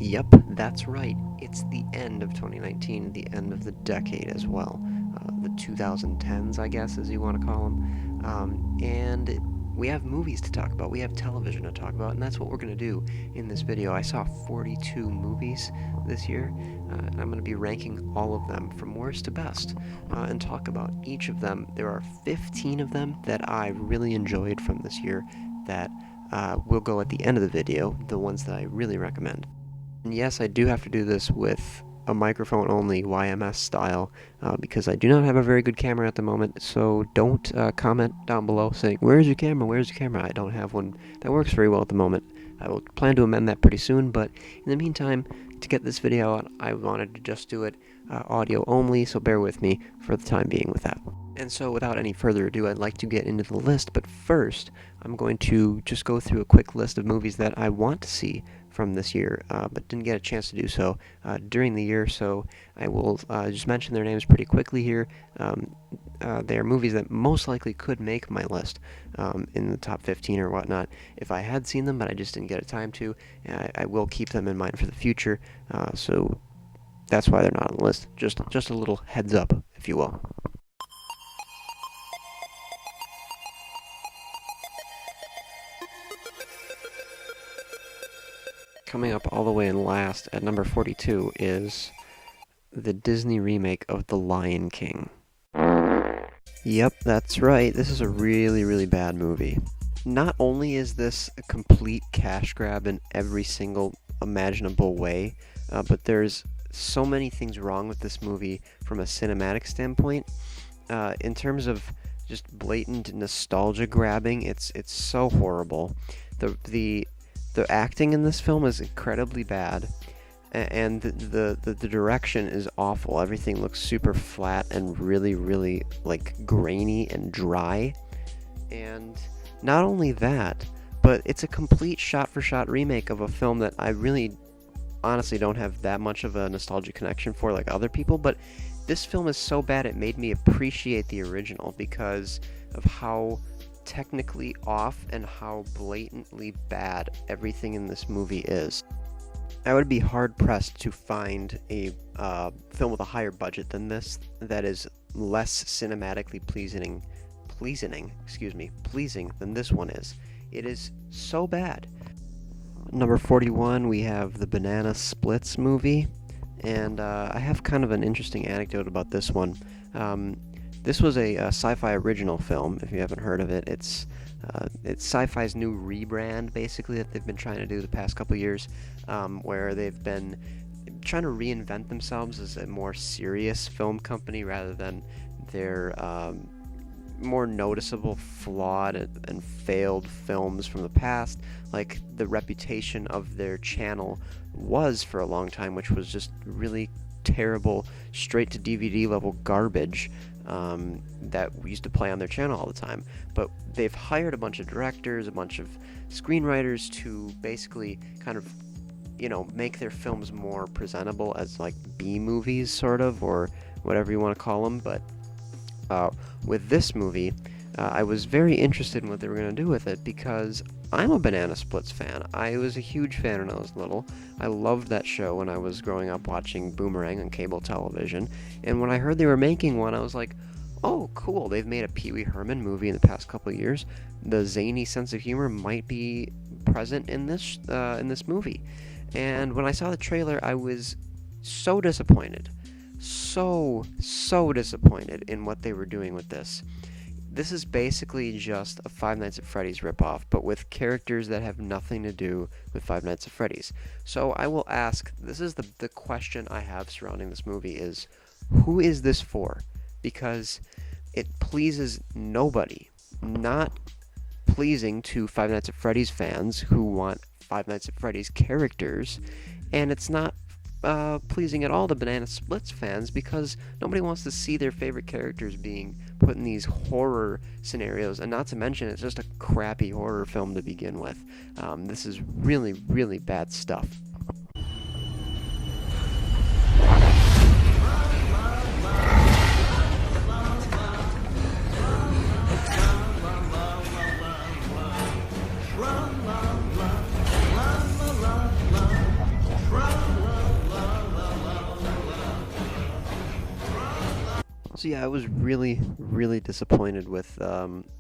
Yep, that's right. It's the end of 2019, the end of the decade as well. The 2010s, I guess, as you want to call them. And we have movies to talk about, we have television to talk about, and that's what we're going to do in this video. I saw 42 movies this year, and I'm going to be ranking all of them from worst to best and talk about each of them. There are 15 of them that I really enjoyed from this year that will go at the end of the video, the ones that I really recommend. And yes, I do have to do this with a microphone only, YMS style, because I do not have a very good camera at the moment, so don't comment down below saying, where's your camera, where's your camera? I don't have one that works very well at the moment. I will plan to amend that pretty soon, but in the meantime, to get this video out, I wanted to just do it audio only, so bear with me for the time being with that. And so without any further ado, I'd like to get into the list, but first, I'm going to just go through a quick list of movies that I want to see from this year, but didn't get a chance to do so during the year, so I will just mention their names pretty quickly here. They are movies that most likely could make my list in the top 15 or whatnot if I had seen them, but I just didn't get a time to. I will keep them in mind for the future, so that's why they're not on the list. Just a little heads up, if you will. Coming up all the way in last at number 42 is the Disney remake of The Lion King. Yep, that's right. This is a really, really bad movie. Not only is this a complete cash grab in every single imaginable way, but there's so many things wrong with this movie from a cinematic standpoint. In terms of just blatant nostalgia grabbing, it's so horrible. The acting in this film is incredibly bad, and the direction is awful. Everything looks super flat and really, really, like, grainy and dry. And not only that, but it's a complete shot-for-shot remake of a film that I really, honestly don't have that much of a nostalgia connection for like other people, but this film is so bad it made me appreciate the original because of how technically off and how blatantly bad everything in this movie is. I would be hard-pressed to find a film with a higher budget than this that is less cinematically pleasing than this one is. It is so bad. Number 41, we have the Banana Splits movie, and I have kind of an interesting anecdote about this one. This was a sci-fi original film, if you haven't heard of it. It's sci-fi's new rebrand, basically, that they've been trying to do the past couple years, where they've been trying to reinvent themselves as a more serious film company rather than their more noticeable, flawed, and failed films from the past, like the reputation of their channel was for a long time, which was just really terrible, straight-to-DVD level garbage that we used to play on their channel all the time. But they've hired a bunch of directors, a bunch of screenwriters to basically kind of, you know, make their films more presentable as like B-movies, sort of, or whatever you want to call them. But with this movie, I was very interested in what they were going to do with it because I'm a Banana Splits fan. I was a huge fan when I was little. I loved that show when I was growing up watching Boomerang on cable television. And when I heard they were making one, I was like, oh, cool, they've made a Pee Wee Herman movie in the past couple of years. The zany sense of humor might be present in this movie. And when I saw the trailer, I was so disappointed. So disappointed in what they were doing with this. This is basically just a Five Nights at Freddy's ripoff, but with characters that have nothing to do with Five Nights at Freddy's. So I will ask, this is the question I have surrounding this movie is, who is this for? Because it pleases nobody. Not pleasing to Five Nights at Freddy's fans who want Five Nights at Freddy's characters, and it's not pleasing at all to Banana Splits fans because nobody wants to see their favorite characters being put in these horror scenarios, and not to mention it's just a crappy horror film to begin with. This is really, really bad stuff. So yeah, I was really, really disappointed with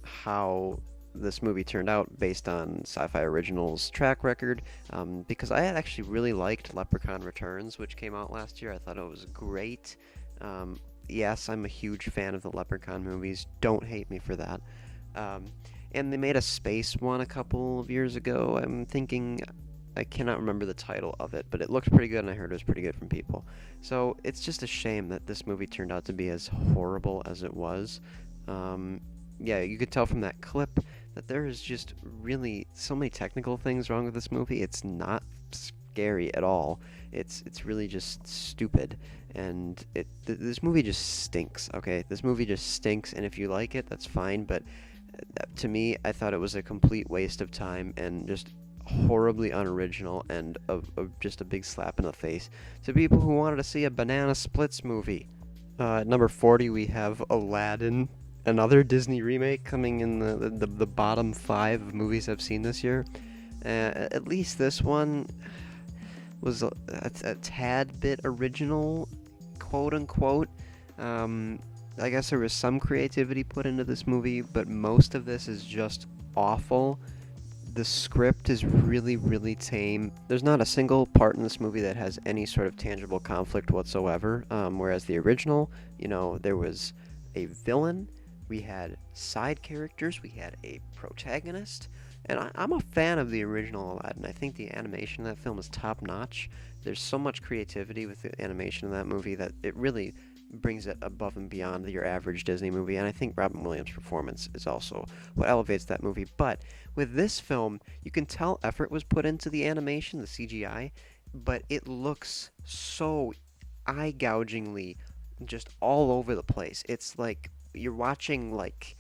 how this movie turned out based on Sci-Fi Original's track record, because I had actually really liked Leprechaun Returns, which came out last year. I thought it was great. Yes, I'm a huge fan of the Leprechaun movies. Don't hate me for that. Um, and they made a space one a couple of years ago. I'm thinking, I cannot remember the title of it, but it looked pretty good, and I heard it was pretty good from people. So it's just a shame that this movie turned out to be as horrible as it was. Yeah, you could tell from that clip that there is just really so many technical things wrong with this movie. It's not scary at all. It's really just stupid, and this movie just stinks. Okay, this movie just stinks, and if you like it, that's fine. But to me, I thought it was a complete waste of time and just horribly unoriginal and just a big slap in the face to people who wanted to see a banana splits movie. At number 40, we have Aladdin, another Disney remake coming in the bottom 5 of movies I've seen this year. At least this one was a tad bit original, quote unquote. I guess there was some creativity put into this movie, but most of this is just awful. The script is really, really tame. There's not a single part in this movie that has any sort of tangible conflict whatsoever, whereas the original, there was a villain, we had side characters, we had a protagonist, and I'm a fan of the original Aladdin. I think the animation in that film is top-notch. There's so much creativity with the animation in that movie that it really brings it above and beyond your average Disney movie, and I think Robin Williams' performance is also what elevates that movie. But with this film, you can tell effort was put into the animation, the CGI, but it looks so eye-gougingly just all over the place. It's like you're watching like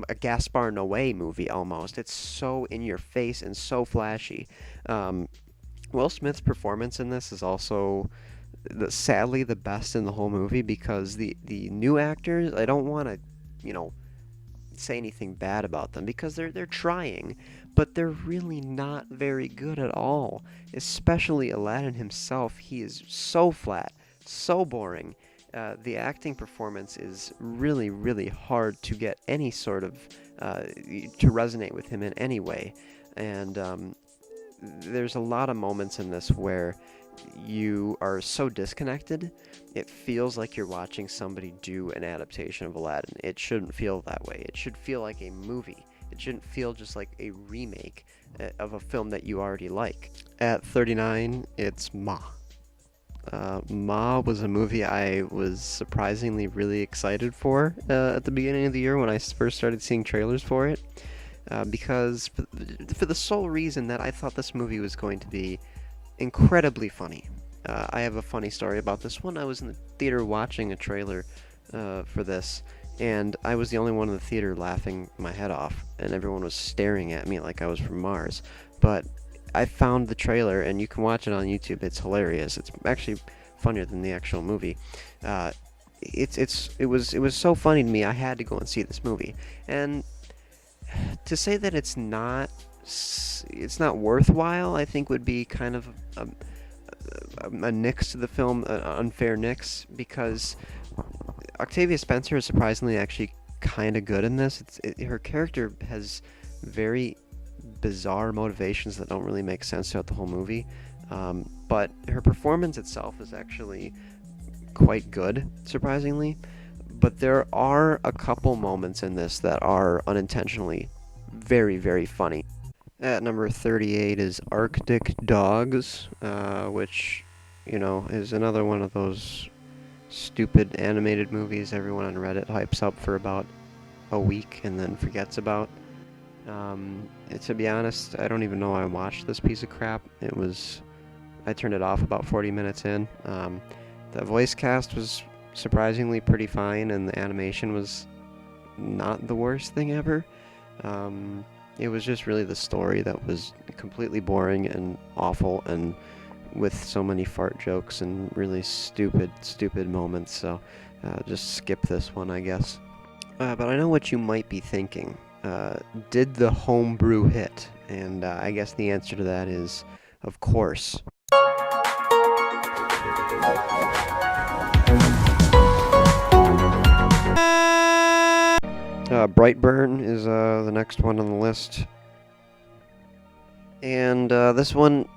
a Gaspar Noé movie almost. It's so in your face and so flashy. Will Smith's performance in this is also sadly the best in the whole movie, because the new actors, I don't want to, say anything bad about them, because they're trying, but they're really not very good at all. Especially Aladdin himself, he is so flat, so boring. The acting performance is really, really hard to get any sort of to resonate with him in any way, and there's a lot of moments in this where you are so disconnected, it feels like you're watching somebody do an adaptation of Aladdin. It shouldn't feel that way. It should feel like a movie. It shouldn't feel just like a remake of a film that you already like. At 39, it's Ma. Ma was a movie I was surprisingly really excited for at the beginning of the year when I first started seeing trailers for it, because for the sole reason that I thought this movie was going to be incredibly funny. I have a funny story about this one. I was in the theater watching a trailer for this, and I was the only one in the theater laughing my head off, and everyone was staring at me like I was from Mars. But I found the trailer, and you can watch it on YouTube. It's hilarious. It's actually funnier than the actual movie. It was so funny to me. I had to go and see this movie, and to say that it's not worthwhile, I think would be kind of a nix to the film, an unfair nix, because Octavia Spencer is surprisingly actually kind of good in this. Her character has very bizarre motivations that don't really make sense throughout the whole movie, but her performance itself is actually quite good, surprisingly. But there are a couple moments in this that are unintentionally very, very funny. At number 38 is Arctic Dogs, which, is another one of those stupid animated movies everyone on Reddit hypes up for about a week and then forgets about. To be honest, I don't even know I watched this piece of crap. I turned it off about 40 minutes in. The voice cast was surprisingly pretty fine, and the animation was not the worst thing ever. It was just really the story that was completely boring and awful, and with so many fart jokes and really stupid moments, so just skip this one, I guess. But I know what you might be thinking. Did the homebrew hit? And I guess the answer to that is, of course. Brightburn is the next one on the list. And this one,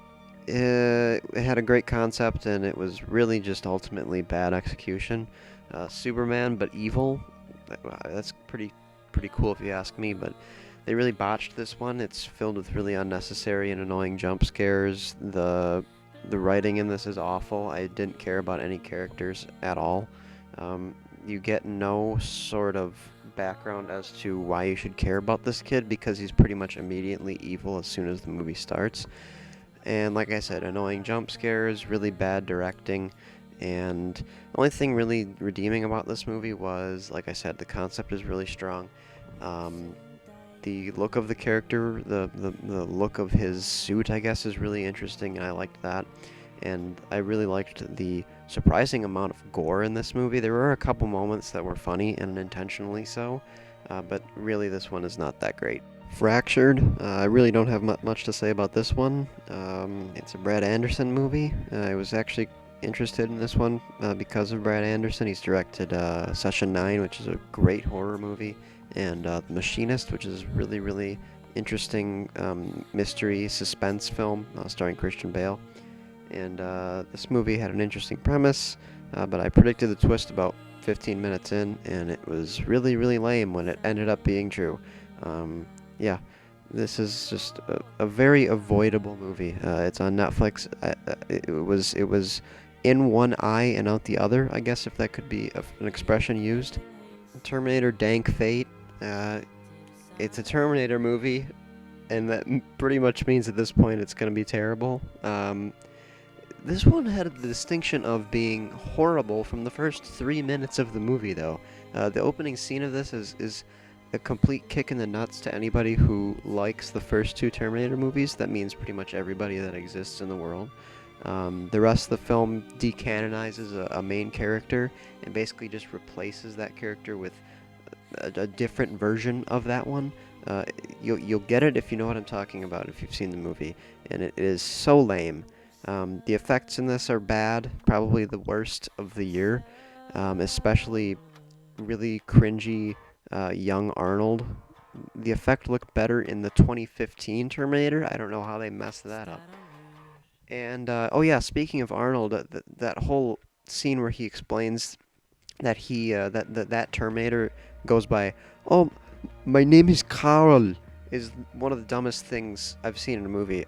it had a great concept, and it was really just ultimately bad execution. Superman, but evil. That's pretty cool if you ask me, but they really botched this one. It's filled with really unnecessary and annoying jump scares. The writing in this is awful. I didn't care about any characters at all. You get no sort of background as to why you should care about this kid, because he's pretty much immediately evil as soon as the movie starts. And like I said, annoying jump scares, really bad directing, and the only thing really redeeming about this movie was, like I said, the concept is really strong. The look of the character, the look of his suit, I guess, is really interesting, and I liked that. And I really liked the surprising amount of gore in this movie. There were a couple moments that were funny, and intentionally so, but really this one is not that great. Fractured, I really don't have much to say about this one. It's a Brad Anderson movie. I was actually interested in this one because of Brad Anderson. He's directed Session 9, which is a great horror movie, and The Machinist, which is really interesting mystery suspense film starring Christian Bale. And this movie had an interesting premise, but I predicted the twist about 15 minutes in, and it was really lame when it ended up being true. Yeah, this is just a very avoidable movie. It's on Netflix. It was in one eye and out the other, I guess, if that could be an expression used. Terminator Dank Fate. It's a Terminator movie, and that pretty much means at this point it's going to be terrible. This one had the distinction of being horrible from the first 3 minutes of the movie, though. The opening scene of this is a complete kick in the nuts to anybody who likes the first two Terminator movies. That means pretty much everybody that exists in the world. The rest of the film decanonizes a main character and basically just replaces that character with a different version of that one. You'll get it if you know what I'm talking about, if you've seen the movie, and it is so lame. The effects in this are bad, probably the worst of the year, especially really cringy young Arnold. The effect looked better in the 2015 Terminator. I don't know how they messed that up. And, oh yeah, speaking of Arnold, that whole scene where he explains that that Terminator goes by, "Oh, my name is Carl," is one of the dumbest things I've seen in a movie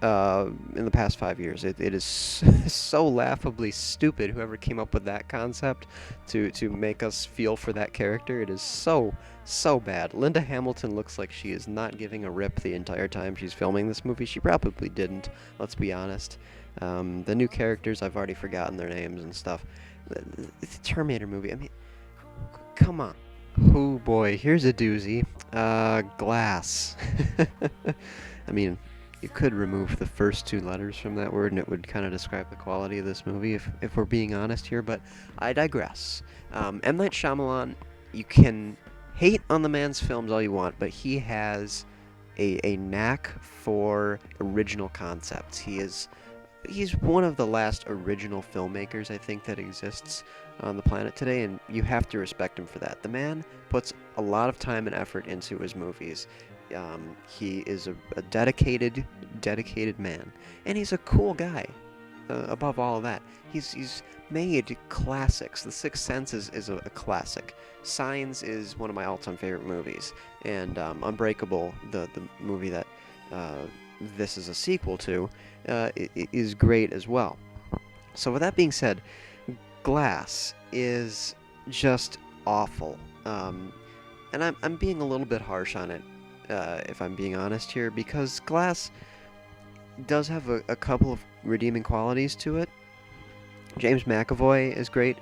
in the past 5 years. It is so laughably stupid, whoever came up with that concept to make us feel for that character. It is so bad. Linda Hamilton looks like she is not giving a rip the entire time she's filming this movie. She probably didn't, let's be honest. The new characters, I've already forgotten their names and stuff. It's a Terminator movie. I mean, come on. Oh boy, here's a doozy. Glass. I mean, you could remove the first two letters from that word and it would kind of describe the quality of this movie, if we're being honest here, but I digress. M. Night Shyamalan, you can hate on the man's films all you want, but he has a knack for original concepts. He's one of the last original filmmakers, I think, that exists on the planet today, and you have to respect him for that. The man puts a lot of time and effort into his movies. He is a dedicated man, and he's a cool guy. Above all of that, he's made classics. The Sixth Sense is a classic. Signs is one of my all-time favorite movies, and Unbreakable, the movie that this is a sequel to, is great as well. So with that being said, Glass is just awful, and I'm being a little bit harsh on it, if I'm being honest here, because Glass does have a couple of redeeming qualities to it. James McAvoy is great.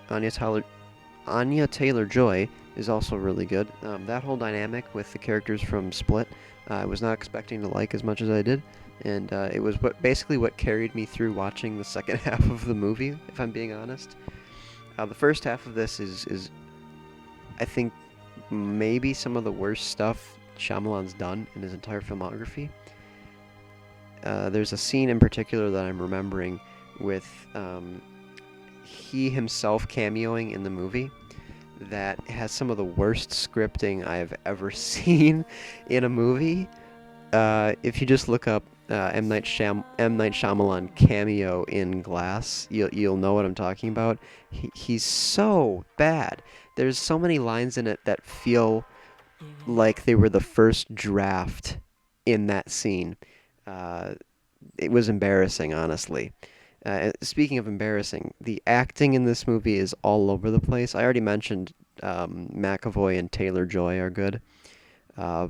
Anya Taylor-Joy is also really good. That whole dynamic with the characters from Split, I was not expecting to like as much as I did, and it was basically what carried me through watching the second half of the movie, if I'm being honest. The first half of this is, I think, maybe some of the worst stuff Shyamalan's done in his entire filmography. There's a scene in particular that I'm remembering with he himself cameoing in the movie. that has some of the worst scripting I have ever seen in a movie. If you just look up M. Night Shyamalan cameo in Glass, you'll know what I'm talking about. He's so bad. There's so many lines in it that feel like they were the first draft in that scene. Uh, it was embarrassing, honestly. Speaking of embarrassing, the acting in this movie is all over the place. I already mentioned McAvoy and Taylor-Joy are good. Uh,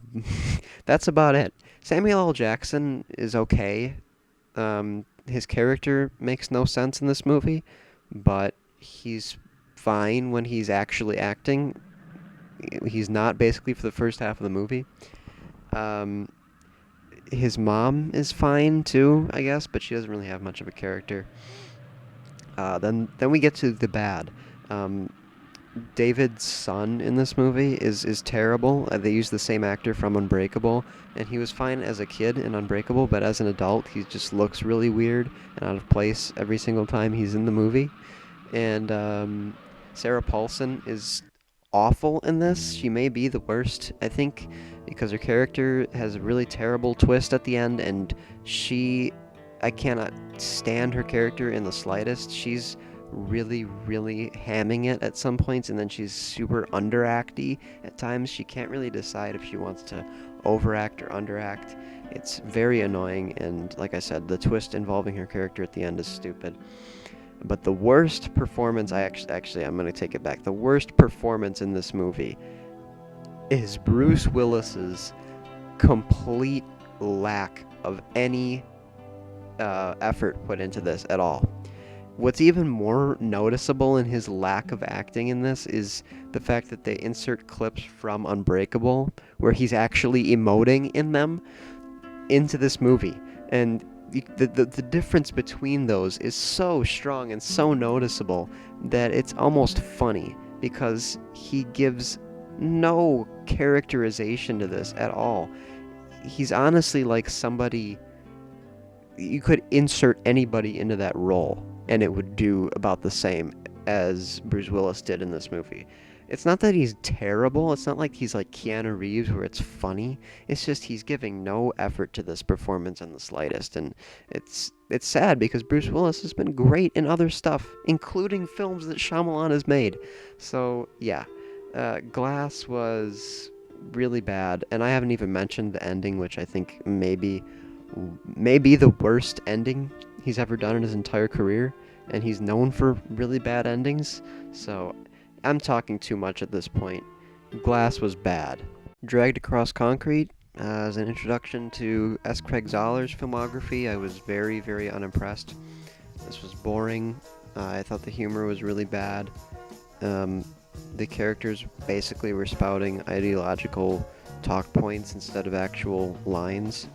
that's about it. Samuel L. Jackson is okay. His character makes no sense in this movie, but he's fine when he's actually acting. He's not basically for the first half of the movie. Um, his mom is fine too, I guess, but she doesn't really have much of a character. Then we get to the bad. Um, David's son in this movie is terrible. They use the same actor from Unbreakable, and he was fine as a kid in Unbreakable, but as an adult, he just looks really weird and out of place every single time he's in the movie. And Sarah Paulson is awful in this. She may be the worst, I think, because her character has a really terrible twist at the end, and I cannot stand her character in the slightest. She's really, really hamming it at some points, and then she's super underacty at times. She can't really decide if she wants to overact or underact. It's very annoying, and like I said, the twist involving her character at the end is stupid. But the worst performance, I'm going to take it back. The worst performance in this movie is Bruce Willis's complete lack of any effort put into this at all. What's even more noticeable in his lack of acting in this is the fact that they insert clips from Unbreakable where he's actually emoting in them into this movie. And the difference between those is so strong and so noticeable that it's almost funny because he gives no characterization to this at all. He's honestly like somebody... You could insert anybody into that role and it would do about the same as Bruce Willis did in this movie. It's not that he's terrible. It's not like he's like Keanu Reeves where it's funny. It's just he's giving no effort to this performance in the slightest. And it's sad because Bruce Willis has been great in other stuff, including films that Shyamalan has made. So, yeah. Glass was really bad. And I haven't even mentioned the ending, which I think maybe the worst ending he's ever done in his entire career, and he's known for really bad endings, so I'm talking too much at this point. Glass was bad. Dragged Across Concrete, as an introduction to S. Craig Zahler's filmography, I was very, very unimpressed. This was boring. I thought the humor was really bad. The characters basically were spouting ideological talk points instead of actual lines.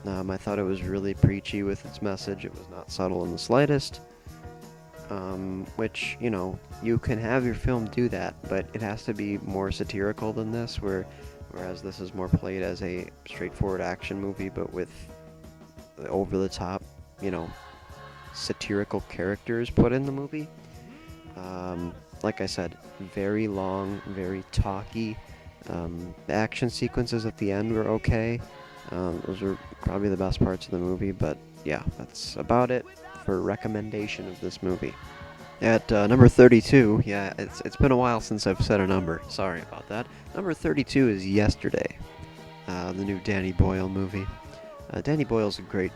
I thought it was really preachy with its message. It was not subtle in the slightest. Which, you can have your film do that, but it has to be more satirical than this, whereas this is more played as a straightforward action movie, but with over-the-top, satirical characters put in the movie. Like I said, very long, very talky. The action sequences at the end were okay. Those are probably the best parts of the movie, but yeah, that's about it for recommendation of this movie. At number 32, yeah, it's been a while since I've said a number. Sorry about that. Number 32 is Yesterday, the new Danny Boyle movie. Danny Boyle's a great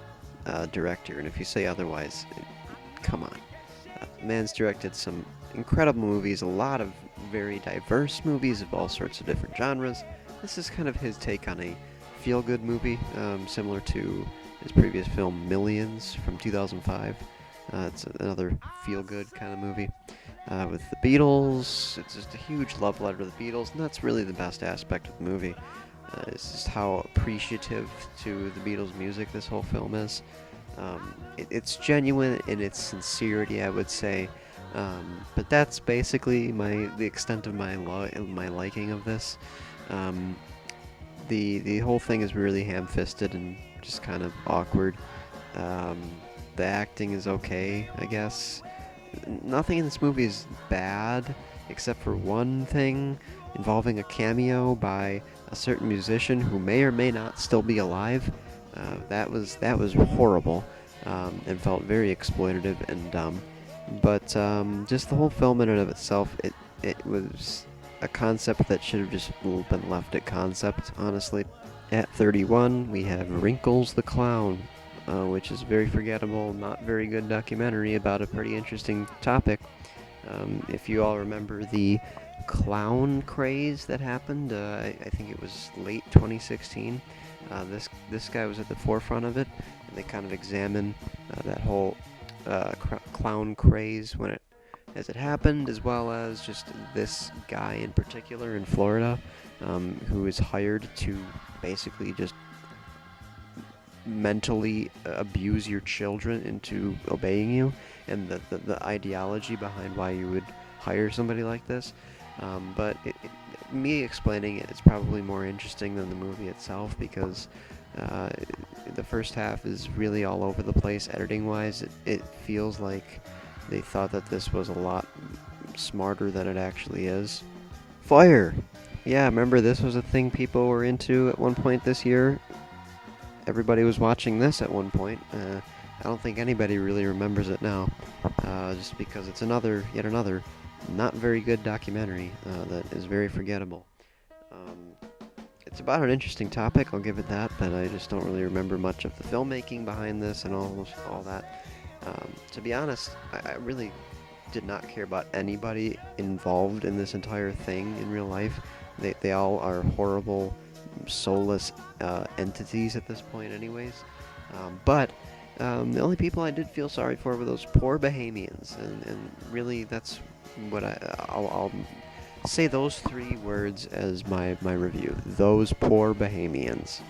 director, and if you say otherwise, come on. The man's directed some incredible movies, a lot of very diverse movies of all sorts of different genres. This is kind of his take on a feel-good movie, similar to his previous film Millions from 2005. It's another feel-good kind of movie. With the Beatles, it's just a huge love letter to the Beatles, and that's really the best aspect of the movie. It's just how appreciative to the Beatles' music this whole film is. It's genuine in its sincerity, I would say. But that's basically the extent of my liking of this. The whole thing is really ham-fisted and just kind of awkward. The acting is okay, I guess. Nothing in this movie is bad. except for one thing involving a cameo by a certain musician who may or may not still be alive. That was horrible, and felt very exploitative and dumb. But just the whole film in and of itself, it was a concept that should have just been left at concept, honestly. At 31, we have Wrinkles The Clown, which is very forgettable, not very good documentary about a pretty interesting topic. If you all remember the clown craze that happened, I think it was late 2016. This guy was at the forefront of it, and they kind of examined that whole clown craze as it happened, as well as just this guy in particular in Florida, who is hired to basically just mentally abuse your children into obeying you, and the ideology behind why you would hire somebody like this. But me explaining it is probably more interesting than the movie itself, because the first half is really all over the place editing-wise. It feels like they thought that this was a lot smarter than it actually is. Fyre! Yeah, remember this was a thing people were into at one point this year? Everybody was watching this at one point. I don't think anybody really remembers it now, just because it's yet another not very good documentary that is very forgettable. It's about an interesting topic, I'll give it that, but I just don't really remember much of the filmmaking behind this and all that. To be honest, I really did not care about anybody involved in this entire thing in real life. They all are horrible, soulless entities at this point anyways. But the only people I did feel sorry for were those poor Bahamians, and really that's what I'll say those 3 words as my review. Those poor Bahamians.